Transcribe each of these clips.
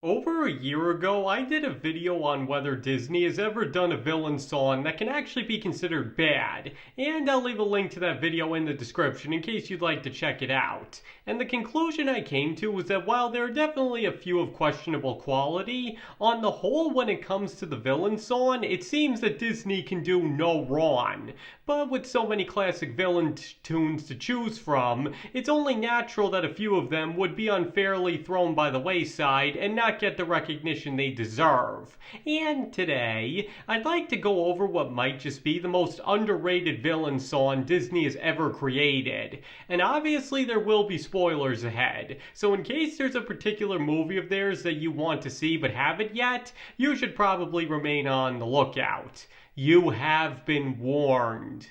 Over a year ago, I did a video on whether Disney has ever done a villain song that can actually be considered bad, and I'll leave a link to that video in the description in case you'd like to check it out. And the conclusion I came to was that while there are definitely a few of questionable quality, on the whole when it comes to the villain song, it seems that Disney can do no wrong. But with so many classic villain tunes to choose from, it's only natural that a few of them would be unfairly thrown by the wayside and not get the recognition they deserve. And today, I'd like to go over what might just be the most underrated villain song Disney has ever created. And obviously there will be spoilers ahead, so in case there's a particular movie of theirs that you want to see but haven't yet, you should probably remain on the lookout. You have been warned.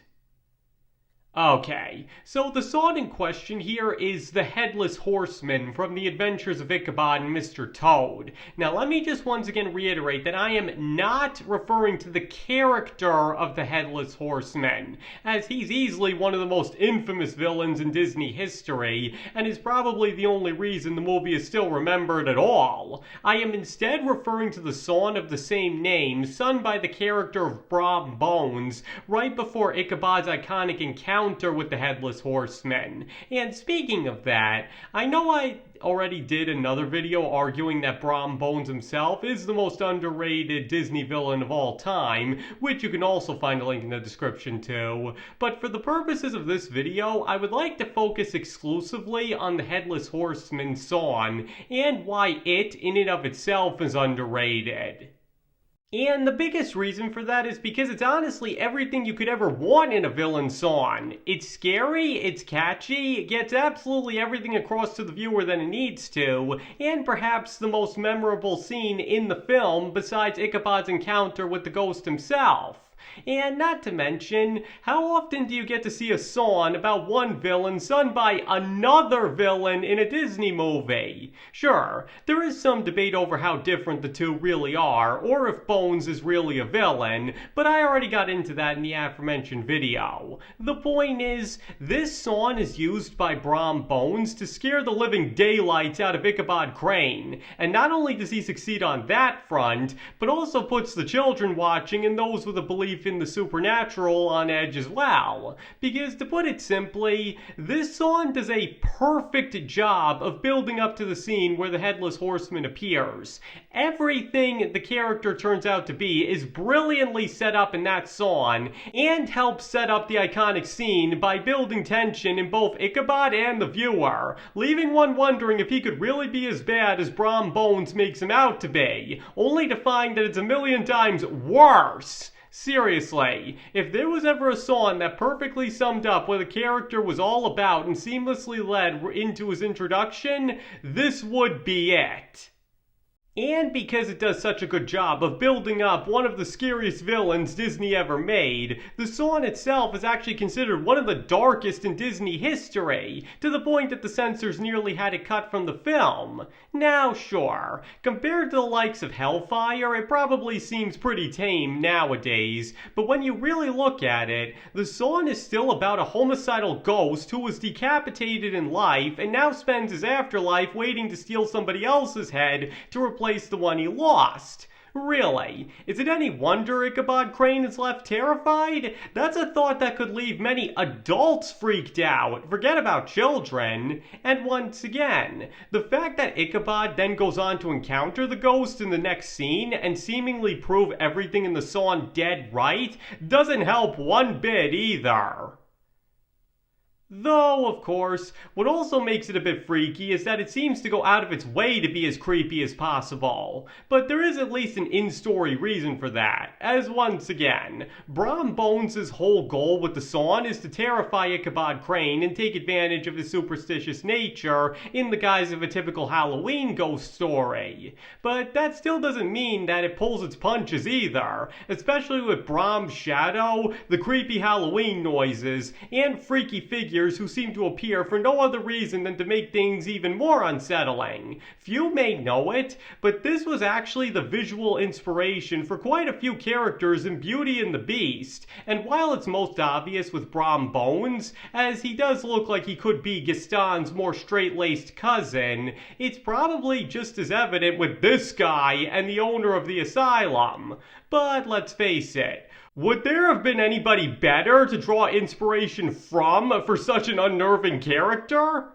Okay, so the song in question here is The Headless Horseman from The Adventures of Ichabod and Mr. Toad. Now let me just once again reiterate that I am not referring to the character of the Headless Horseman, as he's easily one of the most infamous villains in Disney history, and is probably the only reason the movie is still remembered at all. I am instead referring to the song of the same name, sung by the character of Brom Bones, right before Ichabod's iconic encounter with the Headless Horseman. And speaking of that, I know I already did another video arguing that Brom Bones himself is the most underrated Disney villain of all time, which you can also find a link in the description to. But for the purposes of this video, I would like to focus exclusively on the Headless Horseman song and why it in and of itself is underrated. And the biggest reason for that is because it's honestly everything you could ever want in a villain song. It's scary, it's catchy, it gets absolutely everything across to the viewer that it needs to, and perhaps the most memorable scene in the film besides Ichabod's encounter with the ghost himself. And not to mention, how often do you get to see a song about one villain sung by another villain in a Disney movie? Sure, there is some debate over how different the two really are, or if Bones is really a villain, but I already got into that in the aforementioned video. The point is, this song is used by Brom Bones to scare the living daylights out of Ichabod Crane, and not only does he succeed on that front, but also puts the children watching and those with a belief in the supernatural on edge as well. Because to put it simply, this song does a perfect job of building up to the scene where the Headless Horseman appears. Everything the character turns out to be is brilliantly set up in that song, and helps set up the iconic scene by building tension in both Ichabod and the viewer, leaving one wondering if he could really be as bad as Brom Bones makes him out to be, only to find that it's a million times worse. Seriously, if there was ever a song that perfectly summed up what the character was all about and seamlessly led into his introduction, this would be it. And because it does such a good job of building up one of the scariest villains Disney ever made, the song itself is actually considered one of the darkest in Disney history, to the point that the censors nearly had it cut from the film. Now sure, compared to the likes of Hellfire, it probably seems pretty tame nowadays, but when you really look at it, the song is still about a homicidal ghost who was decapitated in life and now spends his afterlife waiting to steal somebody else's head to replace the one he lost. Really, is it any wonder Ichabod Crane is left terrified? That's a thought that could leave many adults freaked out, forget about children. And once again, the fact that Ichabod then goes on to encounter the ghost in the next scene and seemingly prove everything in the song dead right doesn't help one bit either. Though, of course, what also makes it a bit freaky is that it seems to go out of its way to be as creepy as possible. But there is at least an in-story reason for that, as once again, Brom Bones' whole goal with the song is to terrify Ichabod Crane and take advantage of his superstitious nature in the guise of a typical Halloween ghost story. But that still doesn't mean that it pulls its punches either, especially with Brom's shadow, the creepy Halloween noises, and freaky figure figures who seem to appear for no other reason than to make things even more unsettling. Few may know it, but this was actually the visual inspiration for quite a few characters in Beauty and the Beast, and while it's most obvious with Brom Bones, as he does look like he could be Gaston's more straight-laced cousin, it's probably just as evident with this guy and the owner of the asylum. But let's face it, would there have been anybody better to draw inspiration from for such an unnerving character?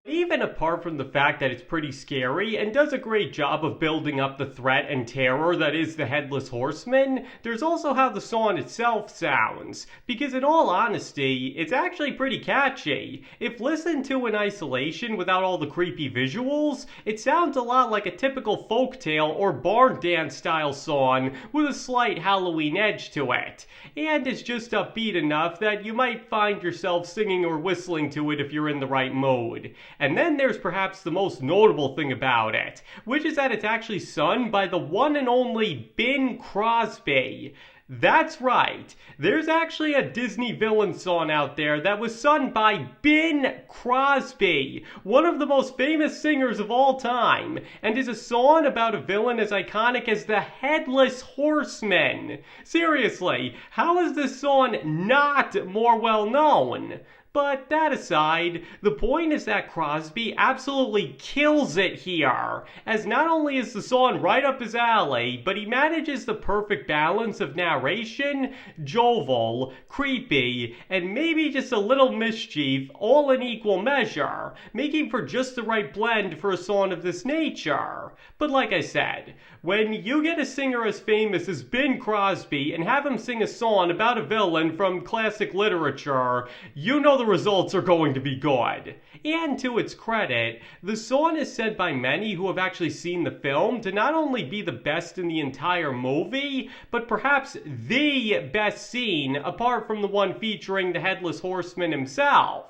Even apart from the fact that it's pretty scary and does a great job of building up the threat and terror that is the Headless Horseman, there's also how the song itself sounds, because in all honesty, it's actually pretty catchy. If listened to in isolation without all the creepy visuals, it sounds a lot like a typical folktale or barn dance style song with a slight Halloween edge to it, and it's just upbeat enough that you might find yourself singing or whistling to it if you're in the right mood. And then there's perhaps the most notable thing about it, which is that it's actually sung by the one and only Bing Crosby. That's right, there's actually a Disney villain song out there that was sung by Bing Crosby, one of the most famous singers of all time, and is a song about a villain as iconic as the Headless Horseman. Seriously, how is this song not more well known? But that aside, the point is that Crosby absolutely kills it here, as not only is the song right up his alley, but he manages the perfect balance of narration, jovial, creepy, and maybe just a little mischief, all in equal measure, making for just the right blend for a song of this nature. But like I said, when you get a singer as famous as Bing Crosby and have him sing a song about a villain from classic literature, you know the results are going to be good. And to its credit, the song is said by many who have actually seen the film to not only be the best in the entire movie, but perhaps the best scene apart from the one featuring the Headless Horseman himself.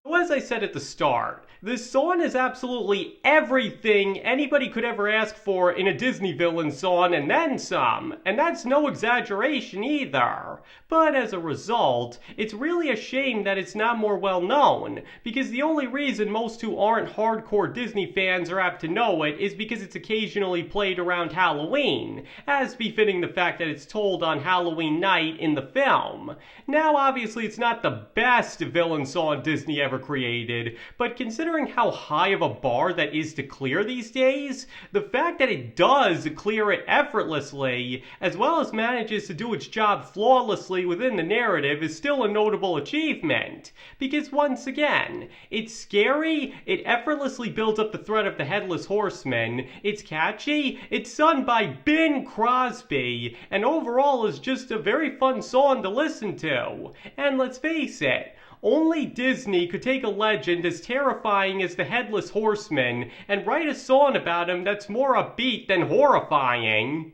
So as I said at the start, this song is absolutely everything anybody could ever ask for in a Disney villain song and then some, and that's no exaggeration either. But as a result, it's really a shame that it's not more well known, because the only reason most who aren't hardcore Disney fans are apt to know it is because it's occasionally played around Halloween, as befitting the fact that it's told on Halloween night in the film. Now obviously it's not the best villain song Disney ever created, but considering how high of a bar that is to clear these days, the fact that it does clear it effortlessly, as well as manages to do its job flawlessly within the narrative, is still a notable achievement. Because once again, it's scary, it effortlessly builds up the threat of the Headless Horseman, it's catchy, it's sung by Bing Crosby, and overall is just a very fun song to listen to. And let's face it, only Disney could take a legend as terrifying as the Headless Horseman and write a song about him that's more upbeat than horrifying.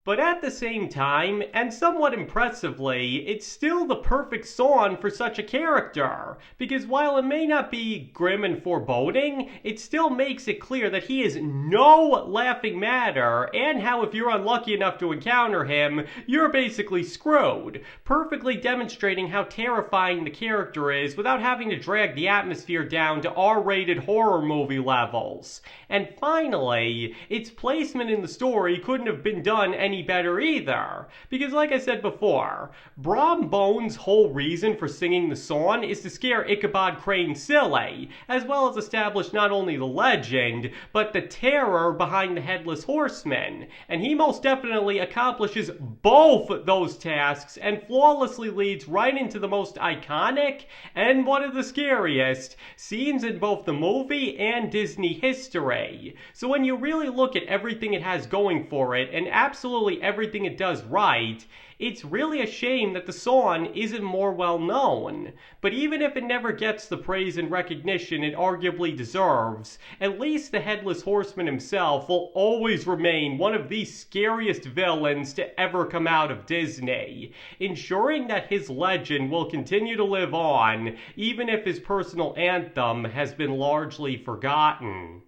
But at the same time, and somewhat impressively, it's still the perfect song for such a character, because while it may not be grim and foreboding, it still makes it clear that he is no laughing matter, and how if you're unlucky enough to encounter him, you're basically screwed, perfectly demonstrating how terrifying the character is without having to drag the atmosphere down to R-rated horror movie levels. And finally, its placement in the story couldn't have been done any better either, because like I said before, Brom Bones' whole reason for singing the song is to scare Ichabod Crane silly, as well as establish not only the legend, but the terror behind the Headless Horseman, and he most definitely accomplishes both those tasks and flawlessly leads right into the most iconic and one of the scariest scenes in both the movie and Disney history. So when you really look at everything it has going for it, and absolutely everything it does right, it's really a shame that the song isn't more well known. But even if it never gets the praise and recognition it arguably deserves, at least the Headless Horseman himself will always remain one of the scariest villains to ever come out of Disney, ensuring that his legend will continue to live on, even if his personal anthem has been largely forgotten.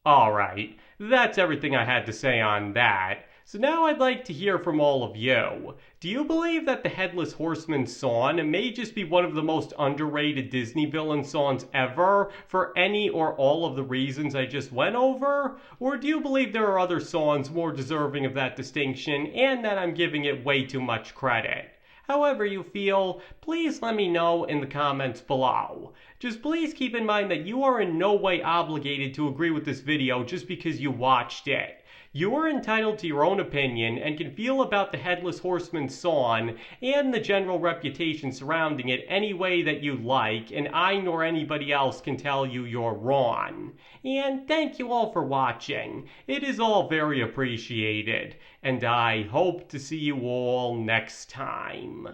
Alright, that's everything I had to say on that. So now I'd like to hear from all of you. Do you believe that the Headless Horseman song may just be one of the most underrated Disney villain songs ever for any or all of the reasons I just went over? Or do you believe there are other songs more deserving of that distinction and that I'm giving it way too much credit? However you feel, please let me know in the comments below. Just please keep in mind that you are in no way obligated to agree with this video just because you watched it. You are entitled to your own opinion and can feel about the Headless Horseman song and the general reputation surrounding it any way that you like, and I nor anybody else can tell you you're wrong. And thank you all for watching. It is all very appreciated, and I hope to see you all next time.